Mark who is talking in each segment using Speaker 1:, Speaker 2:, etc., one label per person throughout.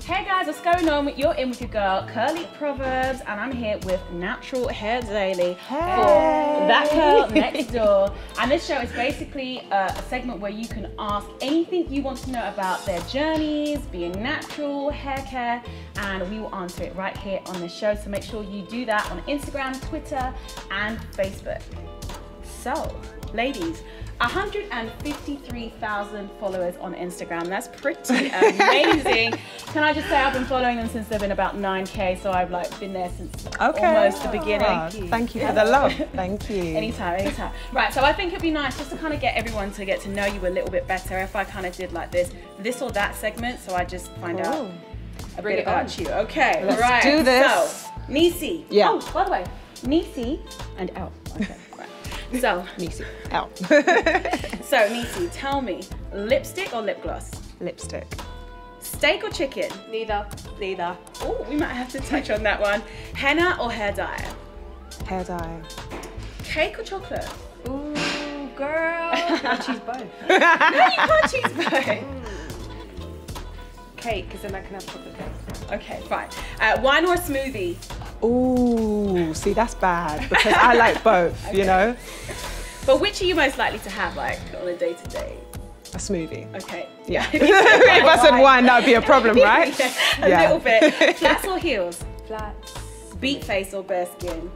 Speaker 1: Hey guys, what's going on? You're in with your girl, Curly Proverbs, and I'm here with Natural Hair Daily for that girl next door. And this show is basically a segment where you can ask anything you want to know about their journeys, being natural, hair care, and we will answer it right here on the show. So make sure you do that on Instagram, Twitter, and Facebook. So, ladies, 153,000 followers on Instagram. That's pretty amazing. Can I just say I've been following them since they've been about 9K, so I've like been there since almost the beginning.
Speaker 2: Thank you for the love. Thank you.
Speaker 1: Anytime, anytime. Right, so I think it'd be nice just to kind of get everyone to get to know you a little bit better if I kind of did like this or that segment, so I just find out a bit about you. Okay,
Speaker 2: let's do this.
Speaker 1: So, Nisi.
Speaker 2: Yeah.
Speaker 1: Oh, by the way, Nisi and Elle. Okay. So,
Speaker 2: Nisi, out.
Speaker 1: So, Nisi, tell me, lipstick or lip gloss?
Speaker 2: Lipstick.
Speaker 1: Steak or chicken?
Speaker 3: Neither.
Speaker 1: Neither. Oh, we might have to touch on that one. Henna or hair dye?
Speaker 2: Hair dye.
Speaker 1: Cake or chocolate?
Speaker 3: Ooh, girl. I choose both.
Speaker 1: No, you can't choose both.
Speaker 3: Cake, because then I can have chocolate cake.
Speaker 1: Okay, fine. Wine or a smoothie?
Speaker 2: Ooh, see, that's bad because I like both, you know?
Speaker 1: But which are you most likely to have, like, on a day-to-day?
Speaker 2: A smoothie.
Speaker 1: Okay.
Speaker 2: Yeah. If I said wine, that would be a problem, right?
Speaker 1: Yeah, a little bit. Flats or heels?
Speaker 3: Flats.
Speaker 1: Beat face or bare skin?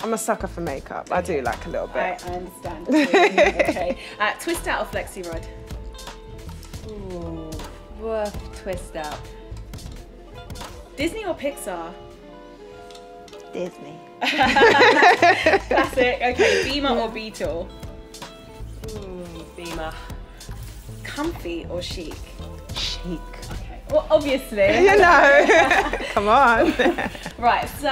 Speaker 2: I'm a sucker for makeup. I do like a little bit.
Speaker 1: I understand. Okay. Twist out or flexi rod?
Speaker 3: Ooh, worth twist out.
Speaker 1: Disney or Pixar?
Speaker 2: Disney.
Speaker 1: Classic. Okay, Beamer or Beetle?
Speaker 3: Beamer.
Speaker 1: Comfy or chic?
Speaker 2: Chic.
Speaker 1: Okay. Well, obviously.
Speaker 2: You know. Come on.
Speaker 1: Right, so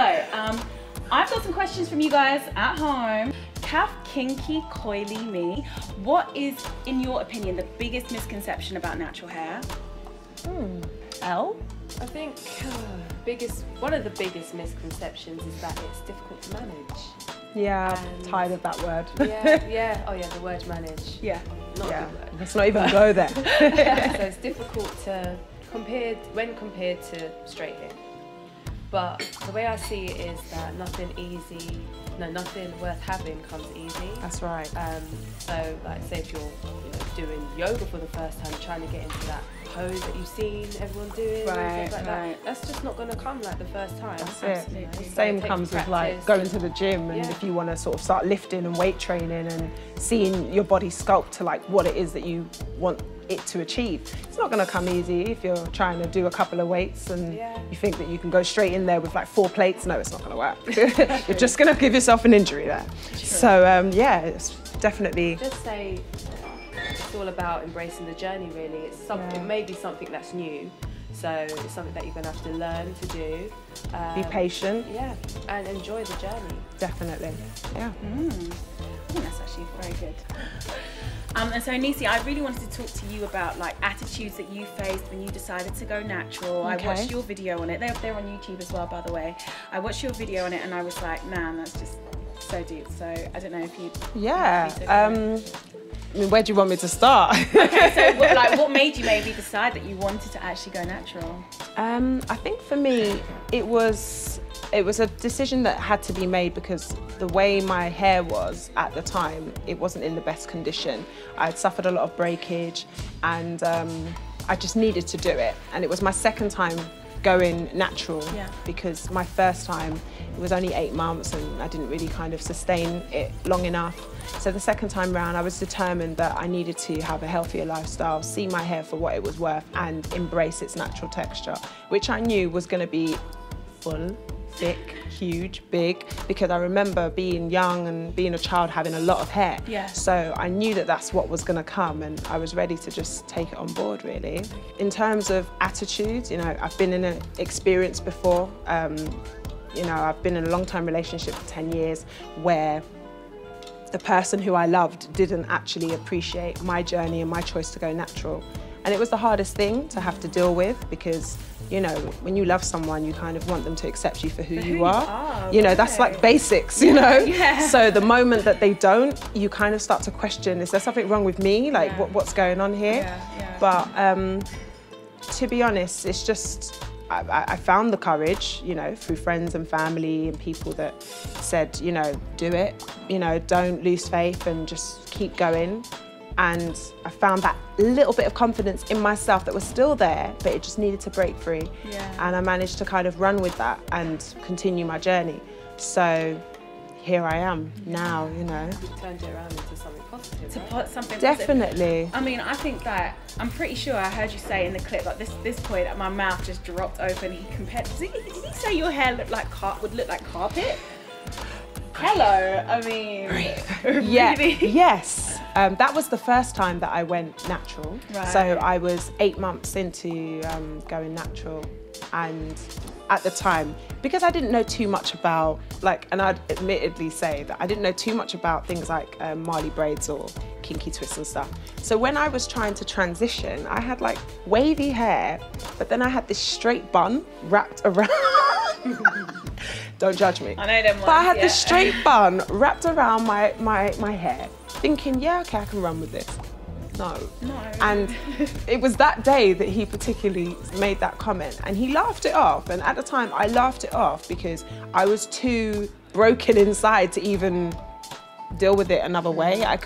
Speaker 1: I've got some questions from you guys at home. Calf kinky coily me. What is, in your opinion, the biggest misconception about natural hair? Elle?
Speaker 3: I think one of the biggest misconceptions is that it's difficult to manage.
Speaker 2: Yeah, I'm tired of that word.
Speaker 3: Yeah. Oh yeah, the word manage.
Speaker 1: Yeah.
Speaker 3: Not a good word.
Speaker 2: Let's not even go there.
Speaker 3: So it's difficult to when compared to straight hair. But the way I see it is that nothing worth having comes easy.
Speaker 2: That's right.
Speaker 3: So like say if you're doing yoga for the first time, trying to get into that pose that you've seen everyone doing, and stuff like that, that's just not going to come like the first time.
Speaker 2: That's
Speaker 1: Absolutely.
Speaker 2: it.
Speaker 3: So
Speaker 2: Same
Speaker 3: it takes
Speaker 2: comes with
Speaker 3: practice.
Speaker 2: like going to the gym, and if you want to sort of start lifting and weight training and seeing your body sculpt to like what it is that you want it to achieve. It's not going to come easy if you're trying to do a couple of weights and you think that you can go straight in there with like 4 plates. No, it's not going to work. You're just going to give yourself an injury there. So yeah, it's definitely.
Speaker 3: Just say it's all about embracing the journey. Really, it's something maybe something that's new. So it's something that you're going to have to learn to do.
Speaker 2: Be patient.
Speaker 3: Yeah, and enjoy the journey.
Speaker 2: Definitely. Yeah.
Speaker 1: I think that's actually very good. And so Nisi, I really wanted to talk to you about like attitudes that you faced when you decided to go natural. I watched your video on it. They're on YouTube as well, by the way. I watched your video on it and I was like, man, that's just so deep. So I don't know if you.
Speaker 2: Yeah. I mean, where do you want me to start?
Speaker 1: Okay, so what made you maybe decide that you wanted to actually go natural?
Speaker 2: I think for me, it was a decision that had to be made because the way my hair was at the time, it wasn't in the best condition. I had suffered a lot of breakage and I just needed to do it. And it was my second time going natural because my first time, it was only 8 months and I didn't really kind of sustain it long enough. So the second time round, I was determined that I needed to have a healthier lifestyle, see my hair for what it was worth and embrace its natural texture, which I knew was going to be full, thick, huge, big, because I remember being young and being a child having a lot of hair.
Speaker 1: Yeah.
Speaker 2: So I knew that that's what was going to come, and I was ready to just take it on board, really. In terms of attitudes, you know, I've been in an experience before. You know, I've been in a long-term relationship for 10 years where the person who I loved didn't actually appreciate my journey and my choice to go natural. And it was the hardest thing to have to deal with, because, you know, when you love someone, you kind of want them to accept you for who you are. You know, that's like basics, you know?
Speaker 1: Yeah.
Speaker 2: So the moment that they don't, you kind of start to question, is there something wrong with me? Like, what's going on here? But to be honest, it's just, I found the courage, you know, through friends and family and people that said, you know, do it, you know, don't lose faith and just keep going. And I found that little bit of confidence in myself that was still there, but it just needed to break free. And I managed to kind of run with that and continue my journey. So here I am now, you know.
Speaker 3: You've turned it around into something positive.
Speaker 1: To put something
Speaker 2: Definitely.
Speaker 1: positive. I mean, I think that, I'm pretty sure I heard you say in the clip, like this point, my mouth just dropped open. He compared, did he say your hair would look like carpet? Hello, I mean,
Speaker 2: Yeah,
Speaker 1: really?
Speaker 2: yes. That was the first time that I went natural.
Speaker 1: Right.
Speaker 2: So I was 8 months into going natural, and at the time, because I didn't know too much about, like, and I'd admittedly say that I didn't know too much about things like Marley braids or kinky twists and stuff. So when I was trying to transition, I had like wavy hair, but then I had this straight bun wrapped around. Don't judge me.
Speaker 1: I know them ones,
Speaker 2: but I had this straight bun wrapped around my hair, thinking, yeah, okay, I can run with this. No. And it was that day that he particularly made that comment, and he laughed it off. And at the time, I laughed it off because I was too broken inside to even deal with it another way. I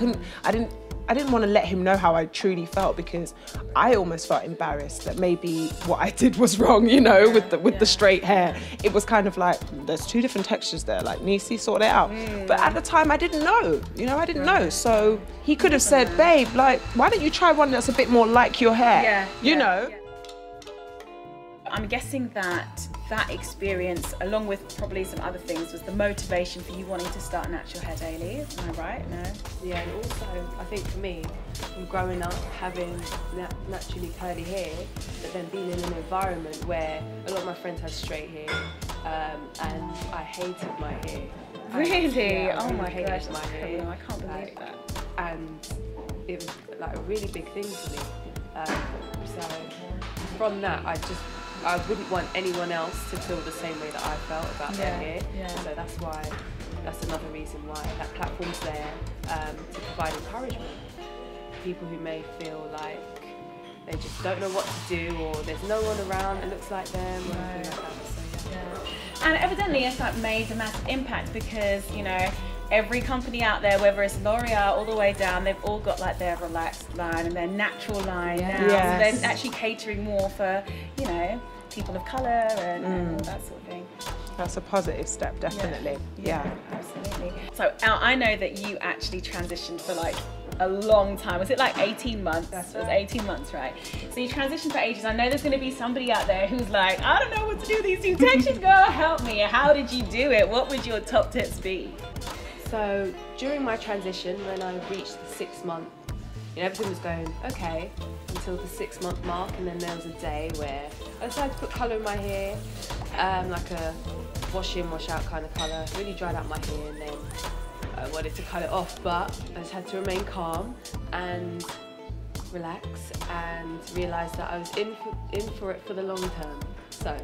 Speaker 2: didn't want to let him know how I truly felt, because I almost felt embarrassed that maybe what I did was wrong, you know, with the straight hair. It was kind of like, there's two different textures there, like, Nisi, sort it out. But at the time, I didn't know, you know, I didn't know. So he could have said, babe, like, why don't you try one that's a bit more like your hair, you know?
Speaker 1: I'm guessing that experience, along with probably some other things, was the motivation for you wanting to start natural hair daily. Am I right? No?
Speaker 3: Yeah, and also, I think for me, from growing up, having naturally curly hair, but then being in an environment where a lot of my friends had straight hair, and I hated my hair.
Speaker 1: Really?
Speaker 3: I
Speaker 1: oh my
Speaker 3: hated
Speaker 1: gosh,
Speaker 3: my hair.
Speaker 1: criminal. I can't believe that.
Speaker 3: And it was like a really big thing for me. So from that, I wouldn't want anyone else to feel the same way that I felt about their hair. So that's another reason why that platform's there, to provide encouragement. People who may feel like they just don't know what to do, or there's no one around that looks like them, or anything like that. So
Speaker 1: And evidently it's like made a massive impact, because, you know, every company out there, whether it's L'Oreal all the way down, they've all got like their relaxed line and their natural line now. So they're actually catering more for, you know, people of colour and all that sort of thing.
Speaker 2: That's a positive step, definitely. Yeah.
Speaker 1: Absolutely. So I know that you actually transitioned for like a long time. Was it like 18 months?
Speaker 3: That's
Speaker 1: right.
Speaker 3: right.
Speaker 1: It was 18 months, right? So you transitioned for ages. I know there's going to be somebody out there who's like, I don't know what to do with these two textures, girl, help me. How did you do it? What would your top tips be?
Speaker 3: So during my transition, when I reached the 6 month, you know, everything was going okay until the 6 month mark, and then there was a day where I decided to put colour in my hair, like a wash in, wash out kind of colour. Really dried out my hair, and then I wanted to cut it off, but I just had to remain calm and relax and realise that I was in for it for the long term. So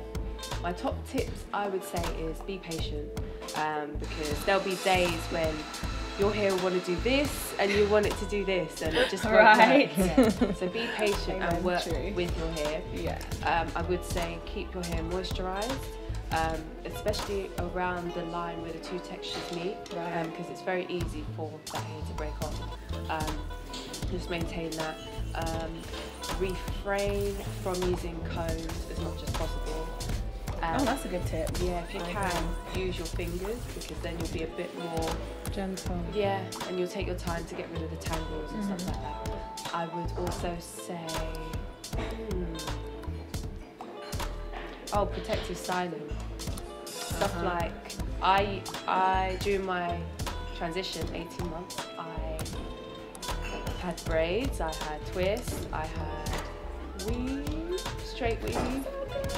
Speaker 3: my top tips, I would say, is be patient, because there'll be days when your hair will want to do this and you want it to do this, and it just won't work. Yeah. So be patient and work with your hair. I would say keep your hair moisturised, especially around the line where the two textures meet, because it's very easy for that hair to break off. Just maintain that. Refrain from using combs as much as possible.
Speaker 1: Oh, that's a good tip.
Speaker 3: Yeah, if you can, use your fingers, because then you'll be a bit more
Speaker 2: gentle.
Speaker 3: Yeah, and you'll take your time to get rid of the tangles and stuff like that. I would also say, protective styling. Stuff like, I during my transition, 18 months, I had braids, I had twists, I had weave, straight weave.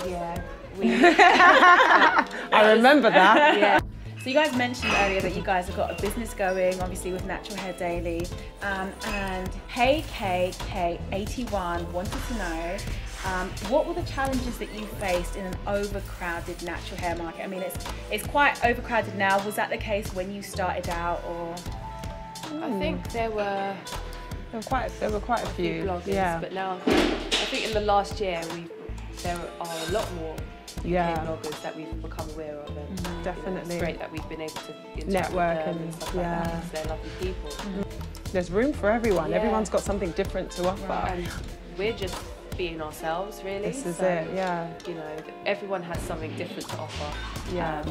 Speaker 3: Yeah, weave.
Speaker 2: I remember that.
Speaker 3: Yeah.
Speaker 1: So you guys mentioned earlier that you guys have got a business going, obviously with Natural Hair Daily, and Hey KK81 wanted to know, what were the challenges that you faced in an overcrowded natural hair market? I mean, it's quite overcrowded now. Was that the case when you started out, or?
Speaker 3: I think there were
Speaker 2: quite a few
Speaker 3: bloggers,
Speaker 2: yeah.
Speaker 3: but now I think in the last year there are a lot more bloggers that we've become aware of, and
Speaker 2: definitely
Speaker 3: it's great that we've been able to
Speaker 2: network
Speaker 3: with them and stuff like that, because they're lovely people.
Speaker 2: There's room for everyone.
Speaker 3: Yeah.
Speaker 2: Everyone's got something different to offer.
Speaker 3: And we're just being ourselves, really.
Speaker 2: This is it, yeah.
Speaker 3: You know, everyone has something different to offer.
Speaker 2: Yeah.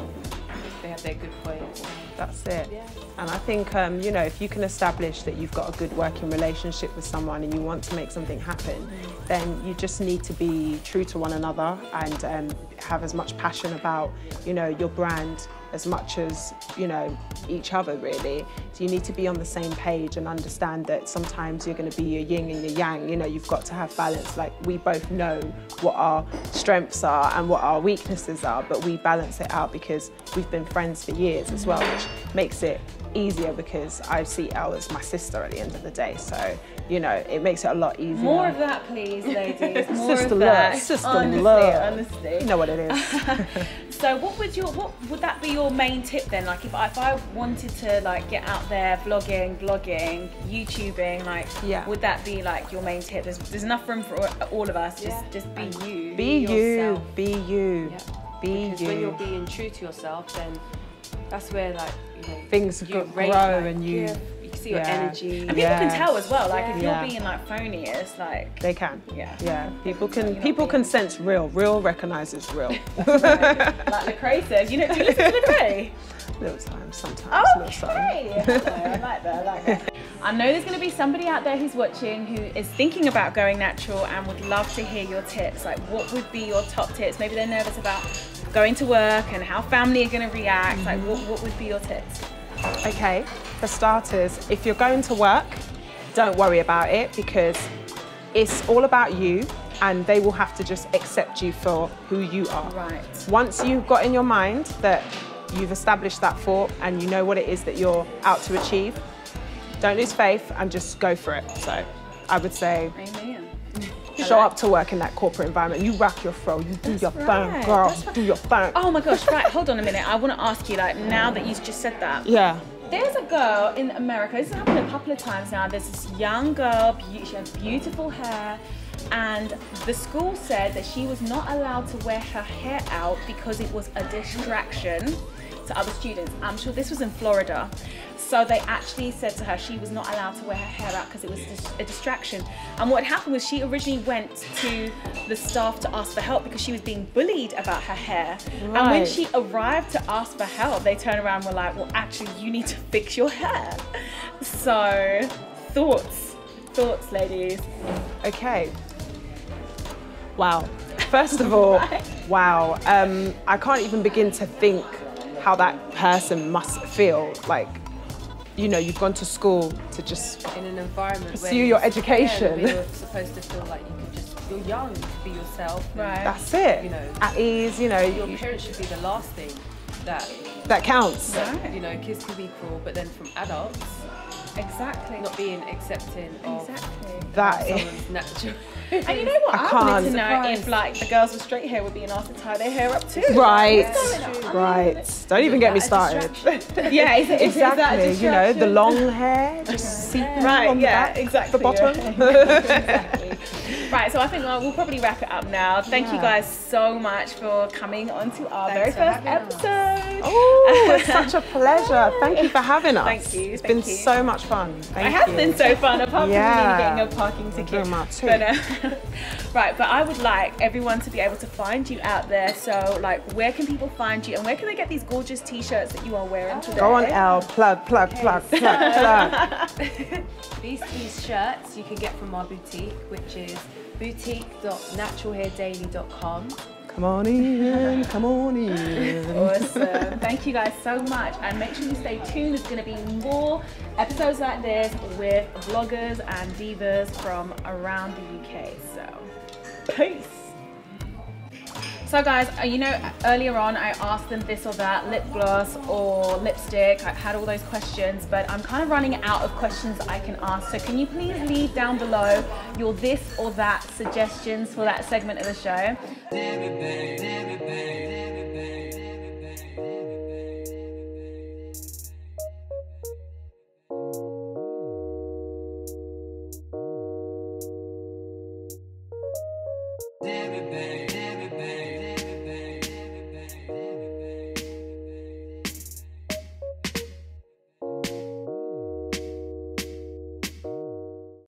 Speaker 3: They have their good points.
Speaker 2: That's it.
Speaker 3: Yeah.
Speaker 2: And I think, you know, if you can establish that you've got a good working relationship with someone and you want to make something happen, then you just need to be true to one another and have as much passion about, you know, your brand as much as, you know, each other, really. So you need to be on the same page and understand that sometimes you're going to be your yin and your yang. You know, you've got to have balance. Like, we both know what our strengths are and what our weaknesses are, but we balance it out because we've been friends for years as well, which makes it easier because I see Elle as my sister at the end of the day. So, you know, it makes it a lot easier.
Speaker 1: More of that, please, ladies. More
Speaker 2: sister
Speaker 1: of that.
Speaker 2: love, sister
Speaker 1: honestly,
Speaker 2: love.
Speaker 1: Honestly.
Speaker 2: You know what it is.
Speaker 1: So what would that be your main tip then? Like if I wanted to like get out there vlogging, YouTubing, like would that be like your main tip? There's enough room for all of us. Just be you.
Speaker 2: Be you. Be you.
Speaker 3: Yeah.
Speaker 2: Be
Speaker 3: because
Speaker 2: you.
Speaker 3: when you're being true to yourself, then that's where, like, you know,
Speaker 2: things
Speaker 3: you
Speaker 2: grow,
Speaker 3: like,
Speaker 2: and you
Speaker 3: see your energy.
Speaker 1: And people can tell as well. Like if you're being like phony, it's like
Speaker 2: they can.
Speaker 1: Yeah.
Speaker 2: People can sense real. Real recognizes real.
Speaker 1: Like Lecrae says, you know, do you listen to Lecrae?
Speaker 2: Little times, sometimes.
Speaker 1: Okay. I like that. I know there's going to be somebody out there who's watching who is thinking about going natural and would love to hear your tips. Like, what would be your top tips? Maybe they're nervous about going to work and how family are going to react. Like, what would be your tips?
Speaker 2: Okay, for starters, if you're going to work, don't worry about it because it's all about you and they will have to just accept you for who you are.
Speaker 1: Right.
Speaker 2: Once you've got in your mind that you've established that thought and you know what it is that you're out to achieve, don't lose faith and just go for it. So I would say,
Speaker 1: Amen.
Speaker 2: Show up to work in that corporate environment. You rock your fro, you do your thing, girl, do your thing.
Speaker 1: Oh my gosh, right, hold on a minute. I want to ask you, like, now that you just said that.
Speaker 2: Yeah.
Speaker 1: There's a girl in America, this has happened a couple of times now, there's this young girl, she has beautiful hair, and the school said that she was not allowed to wear her hair out because it was a distraction to other students. I'm sure this was in Florida. So they actually said to her she was not allowed to wear her hair out because it was a distraction. And what happened was she originally went to the staff to ask for help because she was being bullied about her hair. Right. And when she arrived to ask for help, they turned around and were like, well, actually, you need to fix your hair. So, thoughts, ladies.
Speaker 2: Okay. Wow. First of all, wow. I can't even begin to think how that person must feel. Like, you know, you've gone to school to just
Speaker 3: in an environment
Speaker 2: pursue your education.
Speaker 3: Where you're supposed to feel like you're young to be yourself.
Speaker 1: Right.
Speaker 2: That's it.
Speaker 3: You know,
Speaker 2: at ease. You know,
Speaker 3: your parents should be the last thing
Speaker 2: that counts.
Speaker 3: Right. You know, kids can be cruel, but then from adults,
Speaker 1: exactly,
Speaker 3: not being accepting of
Speaker 2: that
Speaker 3: someone's natural.
Speaker 1: And you know what? I wanted to know if like the girls with straight hair were being asked to tie their hair up too.
Speaker 2: Right,
Speaker 1: like,
Speaker 2: right. Don't even get me started.
Speaker 1: Yeah,
Speaker 2: exactly. You know, the long hair just seeping on the back,
Speaker 1: exactly,
Speaker 2: the bottom.
Speaker 1: Exactly. Right, so I think we'll probably wrap it up now. Thank you guys so much for coming onto our very first episode.
Speaker 2: Oh, it's such a pleasure. Thank you for having us.
Speaker 1: Thank you.
Speaker 2: It's been so much fun. Thank you.
Speaker 1: It has been so fun, apart from getting a parking ticket. Right, but I would like everyone to be able to find you out there. So, like, where can people find you and where can they get these gorgeous t-shirts that you are wearing today?
Speaker 2: Go on, Elle. Plug.
Speaker 3: These shirts you can get from our boutique, which is boutique.naturalhairdaily.com.
Speaker 2: Come on in, come on in.
Speaker 1: Awesome. Thank you guys so much. And make sure you stay tuned. There's going to be more episodes like this with vloggers and divas from around the UK. So, peace. So guys, you know, earlier on I asked them this or that, lip gloss or lipstick. I had all those questions, but I'm kind of running out of questions that I can ask. So can you please leave down below your this or that suggestions for that segment of the show?